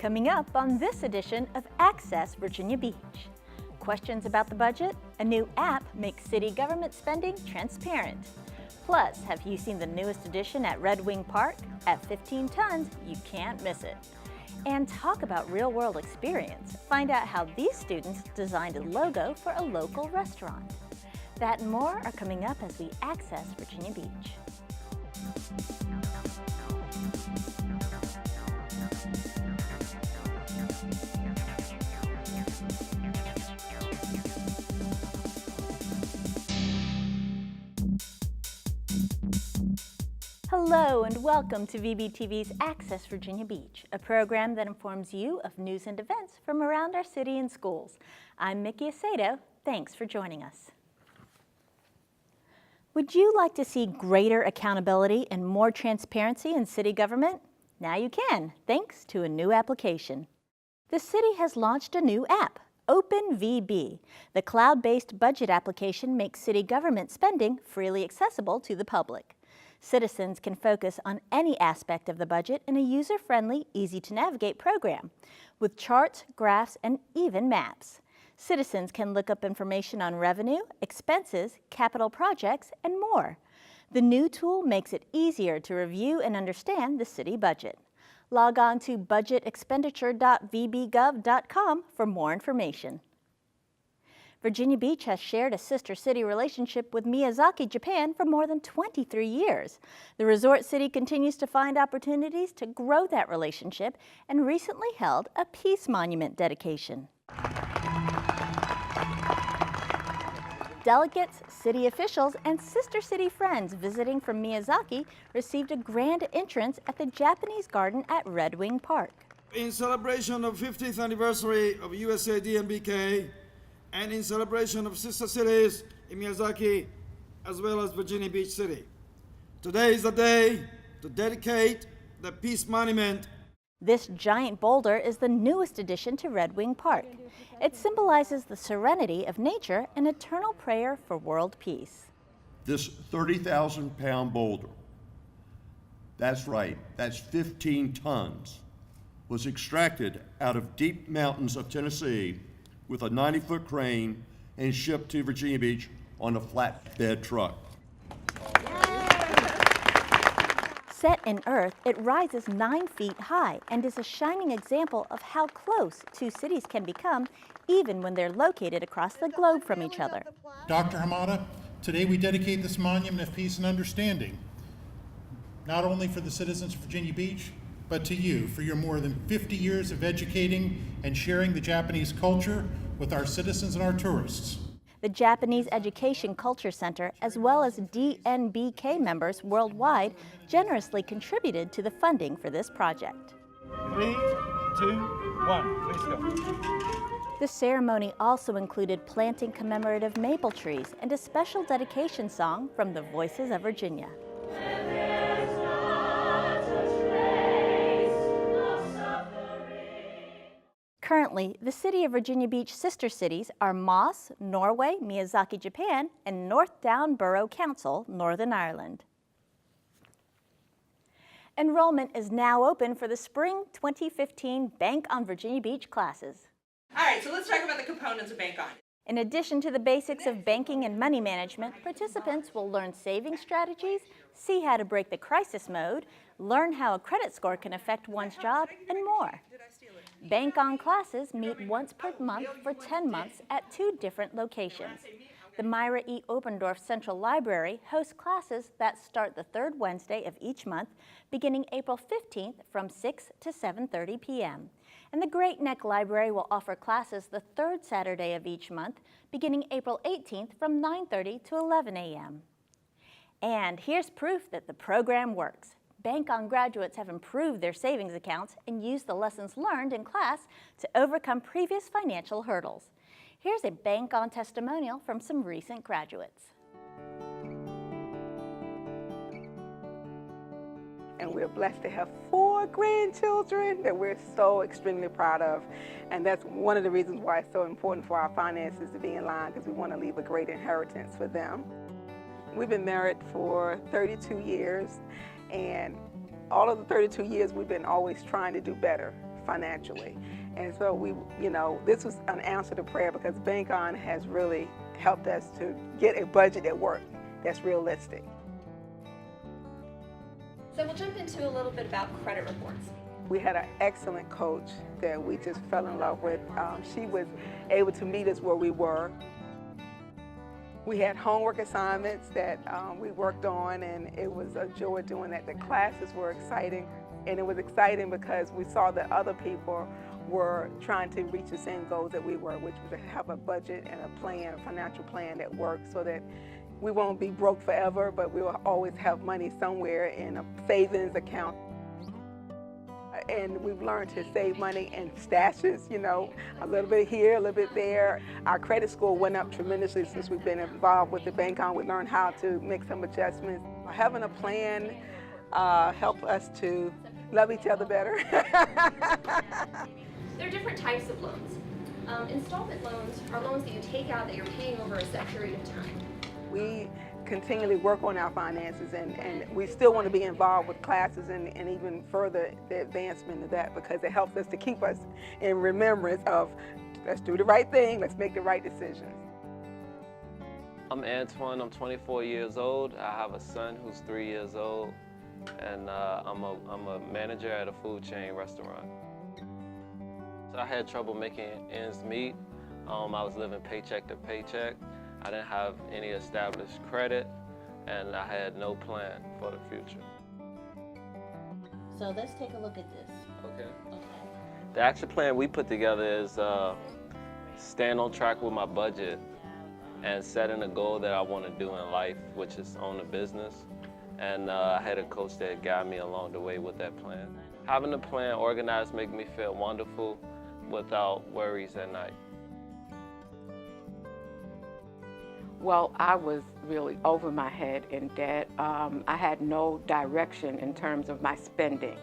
Coming up on this edition of Access Virginia Beach. Questions about the budget? A new app makes city government spending transparent. Plus, have you seen the newest edition at Red Wing Park? At 15 tons, you can't miss it. And talk about real-world experience. Find out how these students designed a logo for a local restaurant. That and more are coming up as we access Virginia Beach. Hello and welcome to VBTV's Access Virginia Beach, a program that informs you of news and events from around our city and schools. I'm Mikki Acedo. Thanks for joining us. Would you like to see greater accountability and more transparency in city government? Now you can, thanks to a new application. The city has launched a new app, OpenVB. The cloud-based budget application makes city government spending freely accessible to the public. Citizens can focus on any aspect of the budget in a user-friendly, easy-to-navigate program with charts, graphs, and even maps. Citizens can look up information on revenue, expenses, capital projects, and more. The new tool makes it easier to review and understand the city budget. Log on to budgetexpenditure.vbgov.com for more information. Virginia Beach has shared a sister city relationship with Miyazaki, Japan for more than 23 years. The resort city continues to find opportunities to grow that relationship and recently held a peace monument dedication. Delegates, city officials, and sister city friends visiting from Miyazaki received a grand entrance at the Japanese Garden at Red Wing Park. In celebration of 50th anniversary of USAID and BK, and in celebration of sister cities in Miyazaki as well as Virginia Beach City. Today is the day to dedicate the Peace Monument. This giant boulder is the newest addition to Red Wing Park. It symbolizes the serenity of nature and eternal prayer for world peace. This 30,000-pound boulder, that's right, that's 15 tons, was extracted out of deep mountains of Tennessee with a 90-foot crane and shipped to Virginia Beach on a flatbed truck. Set in earth, it rises 9 feet high and is a shining example of how close two cities can become even when they're located across the globe from each other. Dr. Hamada, today we dedicate this monument of peace and understanding, not only for the citizens of Virginia Beach, but to you for your more than 50 years of educating and sharing the Japanese culture with our citizens and our tourists. The Japanese Education Culture Center, as well as DNBK members worldwide, generously contributed to the funding for this project. 3, 2, 1, please go. The ceremony also included planting commemorative maple trees and a special dedication song from the Voices of Virginia. Currently, the City of Virginia Beach sister cities are Moss, Norway, Miyazaki, Japan, and North Down Borough Council, Northern Ireland. Enrollment is now open for the spring 2015 BankOn Virginia Beach classes. All right, so let's talk about the components of BankOn. In addition to the basics of banking and money management, participants will learn saving strategies, see how to break the crisis mode, learn how a credit score can affect one's job, and more. BankOn classes meet once per month for 10 months at 2 different locations. The Myra E. Obendorf Central Library hosts classes that start the 3rd Wednesday of each month, beginning April 15th from 6 to 7:30 p.m. And the Great Neck Library will offer classes the 3rd Saturday of each month, beginning April 18th from 9:30 to 11 a.m. And here's proof that the program works. BankOn graduates have improved their savings accounts and used the lessons learned in class to overcome previous financial hurdles. Here's a BankOn testimonial from some recent graduates. And we're blessed to have 4 grandchildren that we're so extremely proud of. And that's one of the reasons why it's so important for our finances to be in line, because we want to leave a great inheritance for them. We've been married for 32 years. And all of the 32 years, we've been always trying to do better financially. And so this was an answer to prayer because BankOn has really helped us to get a budget that works, that's realistic. So we'll jump into a little bit about credit reports. We had an excellent coach that we just fell in love with. She was able to meet us where we were. We had homework assignments that we worked on, and it was a joy doing that. The classes were exciting, and it was exciting because we saw that other people were trying to reach the same goals that we were, which was to have a budget and a plan, a financial plan that worked so that we won't be broke forever, but we will always have money somewhere in a savings account. And we've learned to save money in stashes, a little bit here, a little bit there. Our credit score went up tremendously since we've been involved with the BankOn. We learned how to make some adjustments. Having a plan helped us to love each other better. There are different types of loans. Installment loans are loans that you take out that you're paying over a set period of time. We continually work on our finances, and we still want to be involved with classes and even further the advancement of that because it helps us to keep us in remembrance of let's do the right thing, let's make the right decisions. I'm Antoine, I'm 24 years old. I have a son who's 3 years old, and I'm a manager at a food chain restaurant. So I had trouble making ends meet. I was living paycheck to paycheck. I didn't have any established credit, and I had no plan for the future. So let's take a look at this. Okay. The action plan we put together is staying on track with my budget and setting a goal that I want to do in life, which is own a business. And I had a coach that guided me along the way with that plan. Having a plan organized makes me feel wonderful without worries at night. Well, I was really over my head in debt. I had no direction in terms of my spending.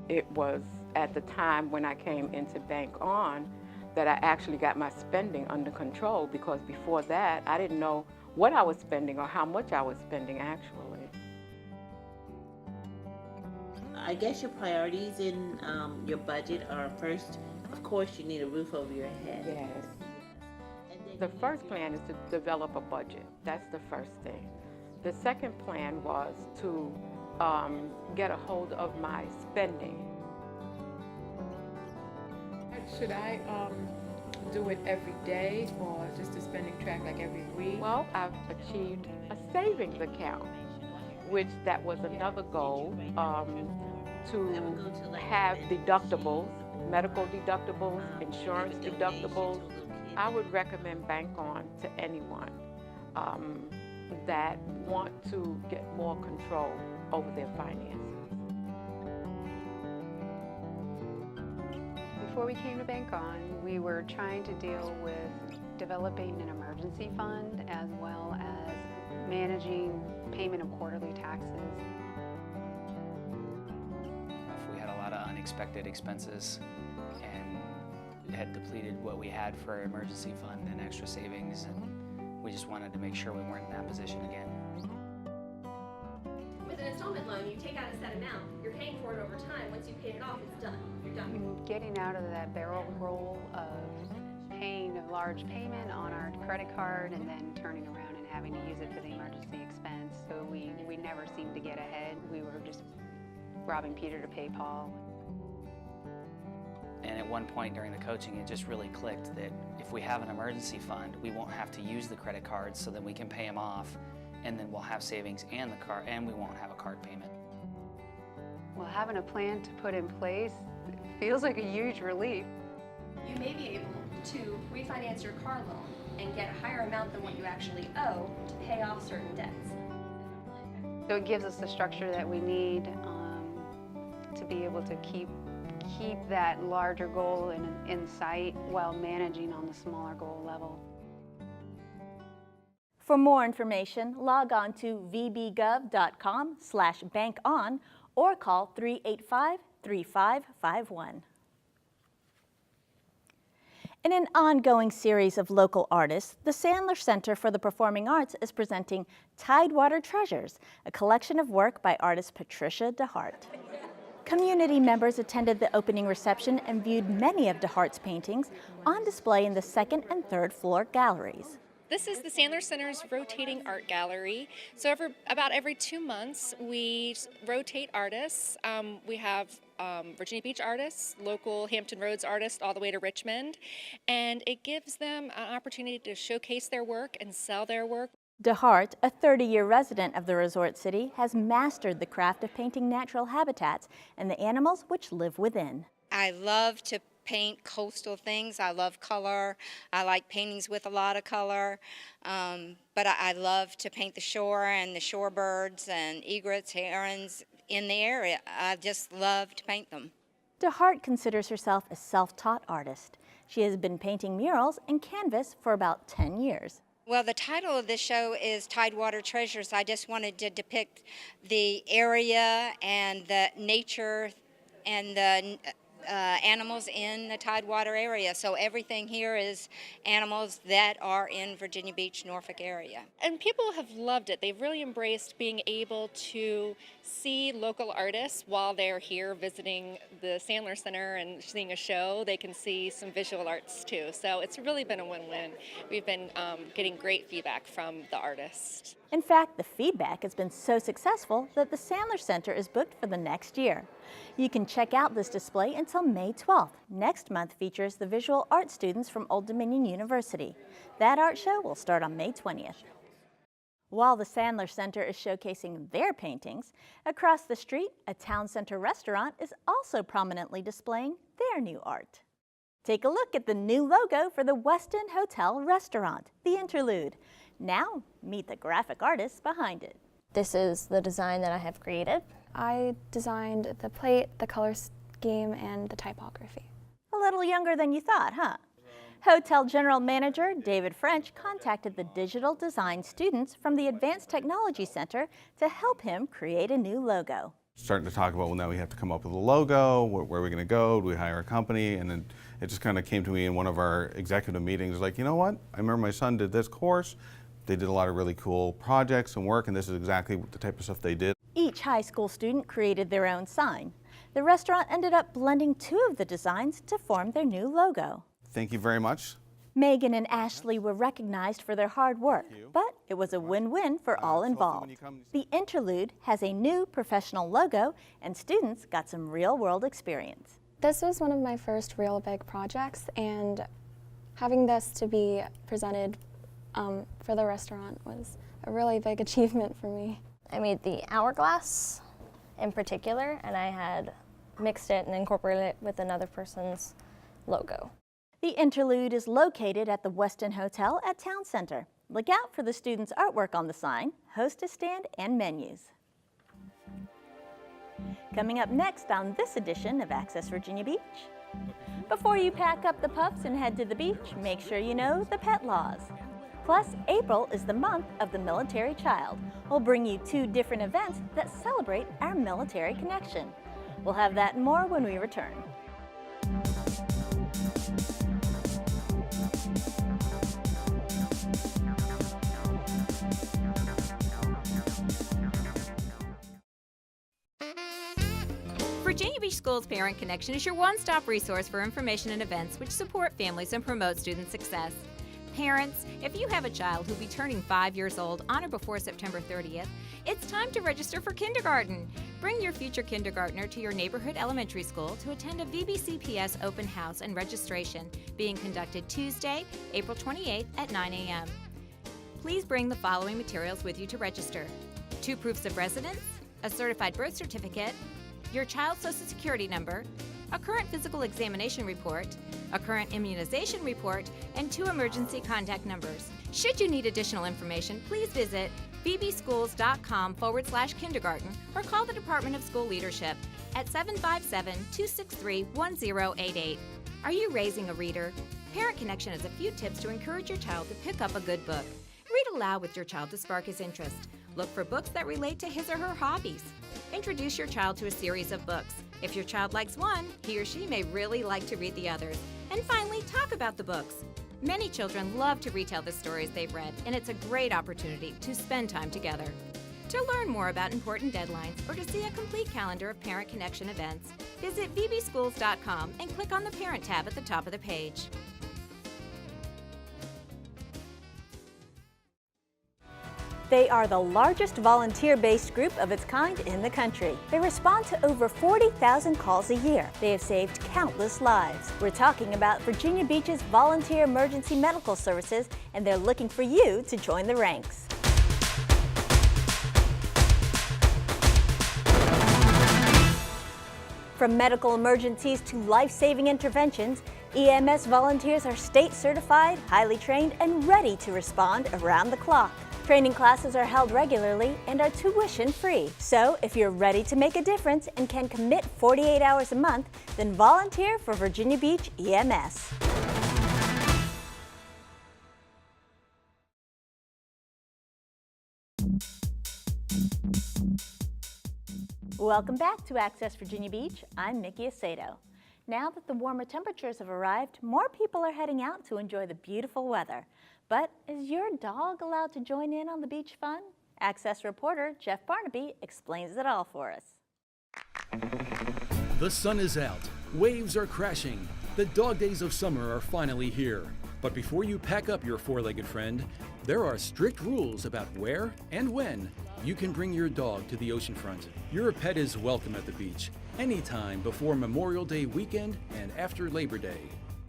It was at the time when I came into BankOn that I actually got my spending under control, because before that, I didn't know what I was spending or how much I was spending actually. I guess your priorities in your budget are first, of course, you need a roof over your head. Yes. The first plan is to develop a budget. That's the first thing. The second plan was to get a hold of my spending. Should I do it every day or just a spending track like every week? Well, I've achieved a savings account, which that was another goal, to have deductibles, medical deductibles, insurance deductibles. I would recommend BankOn to anyone that want to get more control over their finances. Before we came to BankOn, we were trying to deal with developing an emergency fund as well as managing payment of quarterly taxes. We had a lot of unexpected expenses and had depleted what we had for emergency fund and extra savings, and we just wanted to make sure we weren't in that position again. With an installment loan, you take out a set amount, you're paying for it over time. Once you've paid it off, it's done. You're done. Getting out of that barrel roll of paying a large payment on our credit card and then turning around and having to use it for the emergency expense. So we never seemed to get ahead. We were just robbing Peter to pay Paul. And at one point during the coaching, it just really clicked that if we have an emergency fund, we won't have to use the credit cards, so then we can pay them off, and then we'll have savings and the car, and we won't have a card payment. Well, having a plan to put in place feels like a huge relief. You may be able to refinance your car loan and get a higher amount than what you actually owe to pay off certain debts. So it gives us the structure that we need to be able to keep that larger goal in sight while managing on the smaller goal level. For more information, log on to vbgov.com/bankon or call 385-3551. In an ongoing series of local artists, the Sandler Center for the Performing Arts is presenting Tidewater Treasures, a collection of work by artist Patricia DeHart. Community members attended the opening reception and viewed many of DeHart's paintings on display in the second and third floor galleries. This is the Sandler Center's rotating art gallery. So about every 2 months, we rotate artists. We have Virginia Beach artists, local Hampton Roads artists, all the way to Richmond. And it gives them an opportunity to showcase their work and sell their work. DeHart, a 30-year resident of the resort city, has mastered the craft of painting natural habitats and the animals which live within. I love to paint coastal things. I love color. I like paintings with a lot of color. But I love to paint the shore and the shorebirds and egrets, herons in the area. I just love to paint them. DeHart considers herself a self-taught artist. She has been painting murals and canvas for about 10 years. Well, the title of this show is Tidewater Treasures. I just wanted to depict the area and the nature and the animals in the Tidewater area. So everything here is animals that are in Virginia Beach, Norfolk area. And people have loved it. They've really embraced being able to see local artists while they're here visiting the Sandler Center and seeing a show. They can see some visual arts too. So it's really been a win-win. We've been getting great feedback from the artists. In fact, the feedback has been so successful that the Sandler Center is booked for the next year. You can check out this display until May 12th. Next month features the visual art students from Old Dominion University. That art show will start on May 20th. While the Sandler Center is showcasing their paintings, across the street, a town center restaurant is also prominently displaying their new art. Take a look at the new logo for the Westin Hotel Restaurant, The Interlude. Now, meet the graphic artists behind it. This is the design that I have created. I designed the plate, the color scheme, and the typography. A little younger than you thought, huh? Hotel General Manager David French contacted the digital design students from the Advanced Technology Center to help him create a new logo. Starting to talk about, well, now we have to come up with a logo, where are we going to go, do we hire a company? And then it just kind of came to me in one of our executive meetings, like, you know what, I remember my son did this course, they did a lot of really cool projects and work, and this is exactly the type of stuff they did. Each high school student created their own sign. The restaurant ended up blending two of the designs to form their new logo. Thank you very much. Megan and Ashley were recognized for their hard work, but it was a win-win for all involved. The Interlude has a new professional logo, and students got some real-world experience. This was one of my first real big projects, and having this to be presented for the restaurant was a really big achievement for me. I made the hourglass in particular, and I had mixed it and incorporated it with another person's logo. The Interlude is located at the Westin Hotel at Town Center. Look out for the students' artwork on the sign, hostess stand, and menus. Coming up next on this edition of Access Virginia Beach. Before you pack up the pups and head to the beach, make sure you know the pet laws. Plus, April is the month of the military child. We'll bring you two different events that celebrate our military connection. We'll have that and more when we return. Virginia Beach Schools Parent Connection is your one-stop resource for information and events which support families and promote student success. Parents, if you have a child who'll be turning 5 years old on or before September 30th, it's time to register for kindergarten. Bring your future kindergartner to your neighborhood elementary school to attend a VBCPS open house and registration being conducted Tuesday, April 28th at 9 a.m. Please bring the following materials with you to register: 2 proofs of residence, a certified birth certificate, your child's Social Security number, a current physical examination report, a current immunization report, and 2 emergency contact numbers. Should you need additional information, please visit bbschools.com/kindergarten or call the Department of School Leadership at 757-263-1088. Are you raising a reader? Parent Connection has a few tips to encourage your child to pick up a good book. Read aloud with your child to spark his interest. Look for books that relate to his or her hobbies. Introduce your child to a series of books. If your child likes one, he or she may really like to read the others. And finally, talk about the books. Many children love to retell the stories they've read, and it's a great opportunity to spend time together. To learn more about important deadlines or to see a complete calendar of Parent Connection events, visit vbschools.com and click on the Parent tab at the top of the page. They are the largest volunteer-based group of its kind in the country. They respond to over 40,000 calls a year. They have saved countless lives. We're talking about Virginia Beach's Volunteer Emergency Medical Services, and they're looking for you to join the ranks. From medical emergencies to life-saving interventions, EMS volunteers are state certified, highly trained, and ready to respond around the clock. Training classes are held regularly and are tuition-free. So if you're ready to make a difference and can commit 48 hours a month, then volunteer for Virginia Beach EMS. Welcome back to Access Virginia Beach. I'm Mikki Acedo. Now that the warmer temperatures have arrived, more people are heading out to enjoy the beautiful weather. But is your dog allowed to join in on the beach fun? Access reporter Jeff Barnaby explains it all for us. The sun is out, waves are crashing, the dog days of summer are finally here. But before you pack up your four-legged friend, there are strict rules about where and when you can bring your dog to the oceanfront. Your pet is welcome at the beach, anytime before Memorial Day weekend and after Labor Day.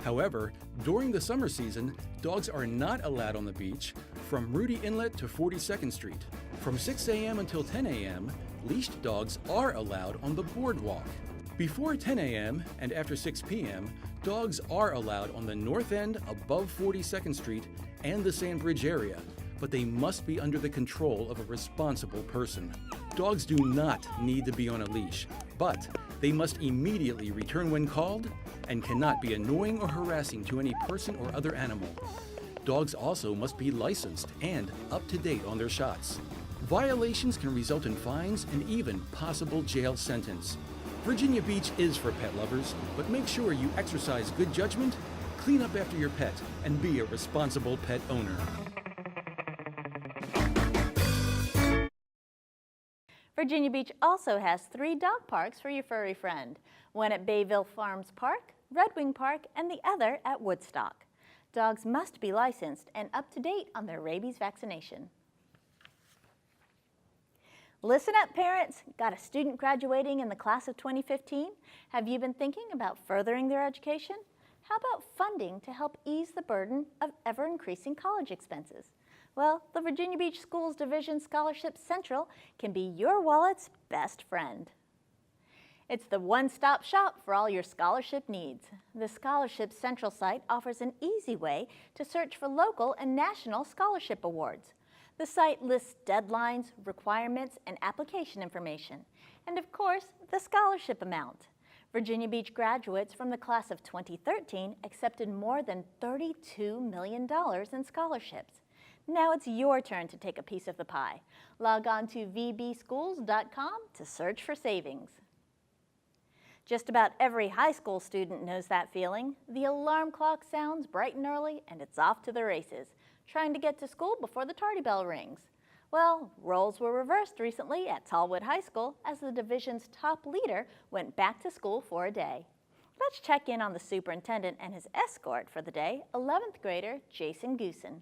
However, during the summer season, dogs are not allowed on the beach from Rudy Inlet to 42nd Street. From 6 a.m. until 10 a.m., leashed dogs are allowed on the boardwalk. Before 10 a.m. and after 6 p.m., dogs are allowed on the north end above 42nd Street and the Sandbridge area, but they must be under the control of a responsible person. Dogs do not need to be on a leash, but they must immediately return when called and cannot be annoying or harassing to any person or other animal. Dogs also must be licensed and up to date on their shots. Violations can result in fines and even possible jail sentence. Virginia Beach is for pet lovers, but make sure you exercise good judgment, clean up after your pet, and be a responsible pet owner. Virginia Beach also has 3 dog parks for your furry friend. One at Bayville Farms Park, Red Wing Park, and the other at Woodstock. Dogs must be licensed and up to date on their rabies vaccination. Listen up, parents. Got a student graduating in the class of 2015? Have you been thinking about furthering their education? How about funding to help ease the burden of ever-increasing college expenses? Well, the Virginia Beach Schools Division Scholarship Central can be your wallet's best friend. It's the one-stop shop for all your scholarship needs. The Scholarship Central site offers an easy way to search for local and national scholarship awards. The site lists deadlines, requirements, and application information, and of course, the scholarship amount. Virginia Beach graduates from the class of 2013 accepted more than $32 million in scholarships. Now it's your turn to take a piece of the pie. Log on to vbschools.com to search for savings. Just about every high school student knows that feeling. The alarm clock sounds bright and early, and it's off to the races, trying to get to school before the tardy bell rings. Well, roles were reversed recently at Tallwood High School as the division's top leader went back to school for a day. Let's check in on the superintendent and his escort for the day, 11th grader Jason Goosen.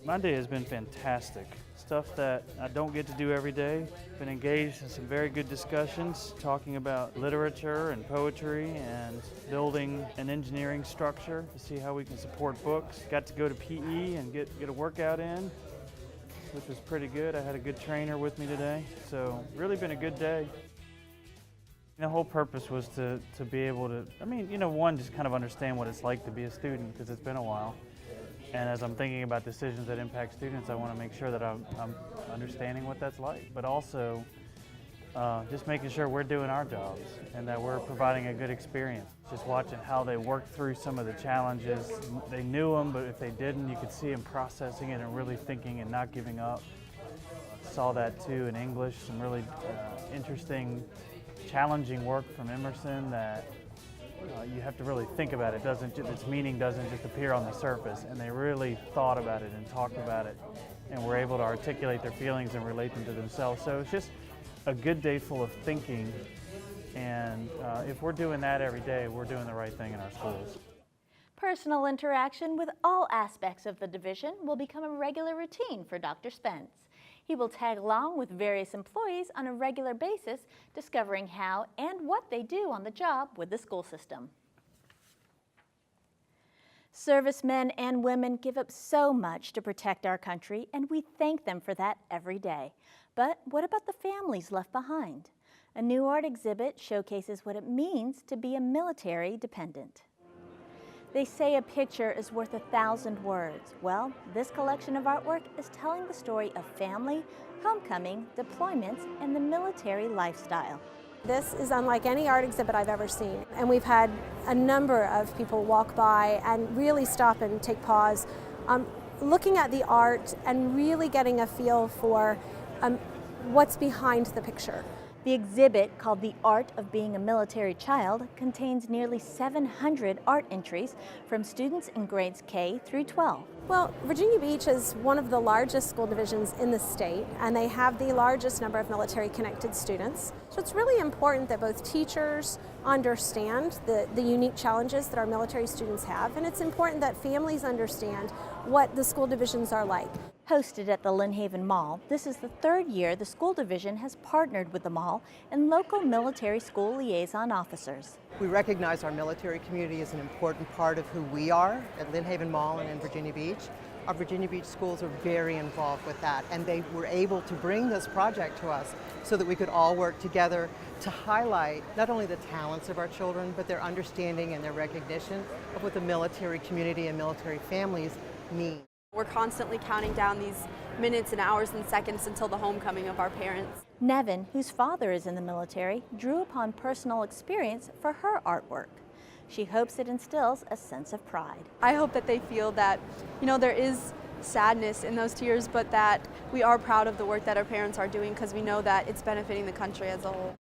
My day has been fantastic. Stuff that I don't get to do every day. Been engaged in some very good discussions, talking about literature and poetry and building an engineering structure to see how we can support books. Got to go to PE and get a workout in, which was pretty good. I had a good trainer with me today, so really been a good day. The whole purpose was to be able to, one, just kind of understand what it's like to be a student, because it's been a while. And as I'm thinking about decisions that impact students, I want to make sure that I'm understanding what that's like, but also just making sure we're doing our jobs and that we're providing a good experience. Just watching how they worked through some of the challenges. They knew them, but if they didn't, you could see them processing it and really thinking and not giving up. Saw that too in English, some really interesting, challenging work from Emerson that you have to really think about it. Its meaning doesn't just appear on the surface, and they really thought about it and talked about it and were able to articulate their feelings and relate them to themselves. So it's just a good day full of thinking, and if we're doing that every day, we're doing the right thing in our schools. Personal interaction with all aspects of the division will become a regular routine for Dr. Spence. He will tag along with various employees on a regular basis, discovering how and what they do on the job with the school system. Servicemen and women give up so much to protect our country, and we thank them for that every day. But what about the families left behind? A new art exhibit showcases what it means to be a military dependent. They say a picture is worth 1,000 words. Well, this collection of artwork is telling the story of family, homecoming, deployments, and the military lifestyle. This is unlike any art exhibit I've ever seen, and we've had a number of people walk by and really stop and take pause, looking at the art and really getting a feel for what's behind the picture. The exhibit, called The Art of Being a Military Child, contains nearly 700 art entries from students in grades K through 12. Well, Virginia Beach is one of the largest school divisions in the state, and they have the largest number of military-connected students. So it's really important that both teachers understand the unique challenges that our military students have, and it's important that families understand what the school divisions are like. Hosted at the Lynnhaven Mall, this is the third year the school division has partnered with the mall and local military school liaison officers. We recognize our military community as an important part of who we are at Lynnhaven Mall and in Virginia Beach. Our Virginia Beach schools are very involved with that, and they were able to bring this project to us so that we could all work together to highlight not only the talents of our children, but their understanding and their recognition of what the military community and military families mean. We're constantly counting down these minutes and hours and seconds until the homecoming of our parents. Nevin, whose father is in the military, drew upon personal experience for her artwork. She hopes it instills a sense of pride. I hope that they feel that, there is sadness in those tears, but that we are proud of the work that our parents are doing because we know that it's benefiting the country as a whole.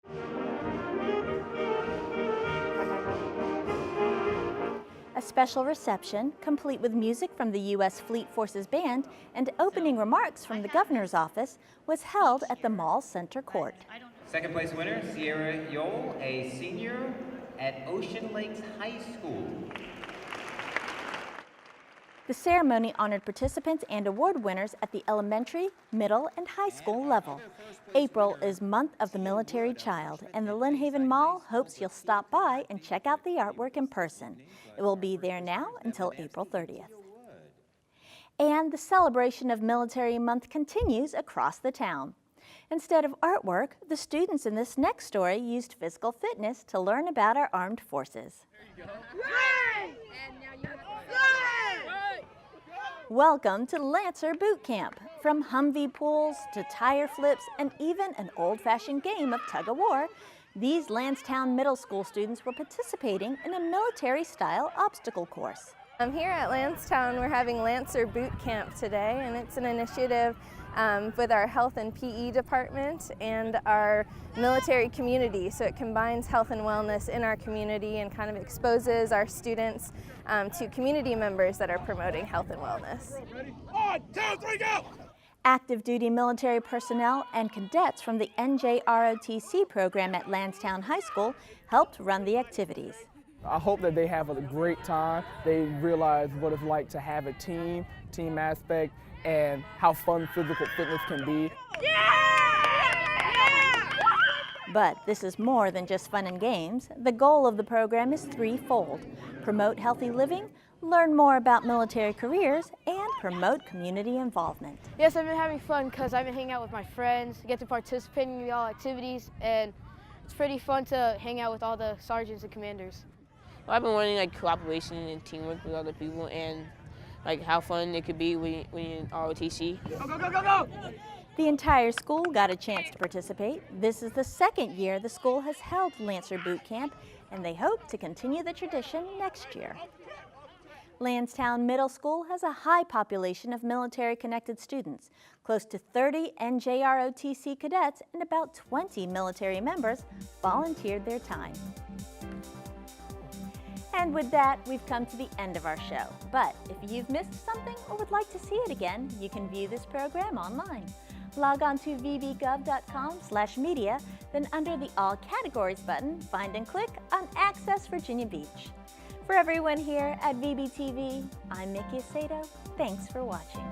A special reception, complete with music from the U.S. Fleet Forces Band and opening remarks from the governor's office, was held at the mall center court. Second place winner, Sierra Yole, a senior at Ocean Lakes High School. The ceremony honored participants and award winners at the elementary, middle, and high school level. April is Month of the Military Child, and the Lynnhaven Mall hopes you'll stop by and check out the artwork in person. It will be there now until April 30th. And the celebration of Military Month continues across the town. Instead of artwork, the students in this next story used physical fitness to learn about our armed forces. Welcome to Lancer Boot Camp. From Humvee pulls to tire flips and even an old-fashioned game of tug-of-war, these Lansdowne Middle School students were participating in a military-style obstacle course. Here at Lansdowne, we're having Lancer Boot Camp today, and it's an initiative with our health and PE department and our military community. So it combines health and wellness in our community and kind of exposes our students to community members that are promoting health and wellness. 1, 2, 3, go! Active duty military personnel and cadets from the NJROTC program at Lansdowne High School helped run the activities. I hope that they have a great time. They realize what it's like to have a team aspect, and how fun physical fitness can be. But this is more than just fun and games. The goal of the program is threefold: promote healthy living, learn more about military careers, and promote community involvement. Yes, I've been having fun because I've been hanging out with my friends, get to participate in all activities, and it's pretty fun to hang out with all the sergeants and commanders. Well, I've been learning cooperation and teamwork with other people, and how fun it could be when you're in ROTC. Go, go, go, go, go! The entire school got a chance to participate. This is the second year the school has held Lancer Boot Camp, and they hope to continue the tradition next year. Lansdowne Middle School has a high population of military-connected students. Close to 30 NJROTC cadets and about 20 military members volunteered their time. And with that, we've come to the end of our show. But if you've missed something or would like to see it again, you can view this program online. Log on to vbgov.com/media, then under the All Categories button, find and click on Access Virginia Beach. For everyone here at VBTV, I'm Mikki Acedo. Thanks for watching.